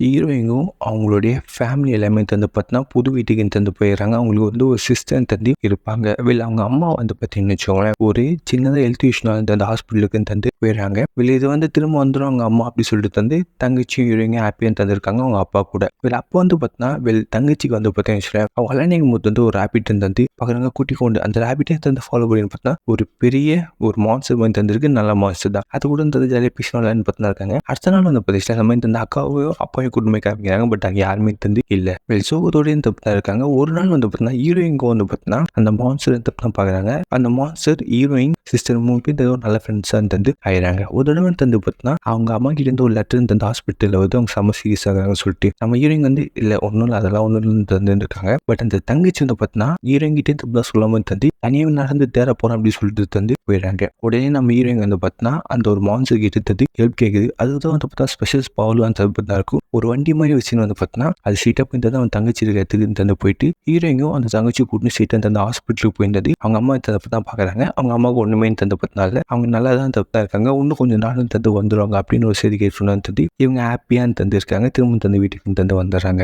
ஹீரோயினும் அவங்களுடைய ஃபேமிலி எல்லாமே வந்து பார்த்தீங்கன்னா, புது வீட்டுக்கு வந்து போயிடுறாங்க. அவங்களுக்கு வந்து ஒரு சிஸ்டர் வந்து இருப்பாங்க. அவங்க அம்மா வந்து பார்த்தீங்கன்னு வச்சுக்கோங்களேன், ஒரு சின்னதா ஹெல்த் இஷ்யூனால அந்த ஹாஸ்பிட்டலுக்கு வந்து போயிடுறாங்க. இது வந்து திரும்ப வந்துரும் அவங்க அம்மா அப்படி சொல்லிட்டு வந்து தங்கச்சியும் ஹீரோயினும் ஹேப்பியா தந்திருக்காங்க அவங்க அப்பா கூட. அப்போ வந்து பார்த்தீங்கன்னா, தங்கச்சிக்கு வந்து பார்த்தீங்கன்னு வச்சுக்கோங்களேன், அவங்க வளர்ந்தீங்க போது வந்து ஒரு ரேபிட் வந்து பார்க்குறாங்க குட்டி கொண்டு அந்த ரேபிட்டே வந்து ஃபாலோ பண்ணி பார்த்தீங்கன்னா, ஒரு பெரிய ஒரு மான்ஸ்டர் வந்து தந்திருக்கு. நல்ல மான்ஸ்டர் தான். அது கூட வந்து ஜாலியாக பேசினா பார்த்தீங்கன்னா இருக்காங்க. அடுத்த நாள் வந்து பார்த்தீங்கன்னா, நம்ம இந்த அக்காவையோ அப்பாவையோ கூட்டிட்டு போய் காமிக்கிறாங்க. பட் அங்கே யாருமே வந்து இல்ல. சோகத்தோடயும் தப்பு தான் இருக்காங்க. ஒரு நாள் வந்து பார்த்தீங்கன்னா, ஹீரோயினுக்கு வந்து பார்த்தீங்கன்னா, அந்த மான்ஸ்டர் தப்பு தான் பார்க்குறாங்க. அந்த மான்ஸ்டர் ஹீரோயின் சிஸ்டர் 3 பேர் ஏதோ நல்ல ஃப்ரெண்ட்ஸாக வந்து ஆயிடுறாங்க. ஒரு தடவை வந்து பார்த்தீங்கன்னா, அவங்க அம்மா கிட்ட இருந்து ஒரு லெட்டர் இந்த ஹாஸ்பிட்டலில் வந்து அவங்க செம்ம சீரியஸ் ஆகிறாங்கன்னு சொல்லிட்டு நம்ம ஹீரோயின் வந்து இல்லை ஒன்றும் இல்லை அதெல்லாம் ஒன்றும் இல்லைன்னு தந்துருக்காங்க. பட் அந்த தங்கச்சி வந்து பார்த்தீங்கன்னா, ஹீரோயின் கிட்டே தப்பு தான் சொல்லாமல் தந்து தனியாக நடந்து தேட போகிறேன் அப்படின்னு சொல்லிட்டு தந்து போயிடுறாங்க. உடனே நம்ம ஹீரோயின் வந்து பார்த்தீங்கன்னா, அந்த ஒரு மான்ஸ்டர் கிட்ட தந்து ஹெல்ப் கேட்குது. அதுதான் வந்து பார்த்தா ஸ்பெஷல் பவர் அந்த தான் இருக்கும். ஒரு வண்டி மாதிரி வச்சுன்னு வந்து பார்த்தீங்கன்னா, அது சீட்டாக போயிருந்தது அவன் தங்கச்சி இருக்க இடத்துக்கு தந்து போயிட்டு ஹீரோயினும் அந்த தங்கச்சி கூட்டின்னு சீட்டை அந்த ஹாஸ்பிட்டலுக்கு போயிருந்தது. அவங்க அம்மா தப்பு தான் பார்க்குறாங்க. அவங்க அம்மாவுக்கு ஒன்றுமே தந்து பார்த்தனால அவங்க நல்லா தான் தப்பு தான் இருக்காங்க. இன்னும் கொஞ்சம் நாளும் தந்து வந்துடுவாங்க அப்படின்னு ஒரு செய்தி கேட்டு சொன்னது இவங்க ஹாப்பியாக தந்து இருக்காங்க. திரும்ப தந்து வீட்டுக்கு தந்து வந்துடுறாங்க.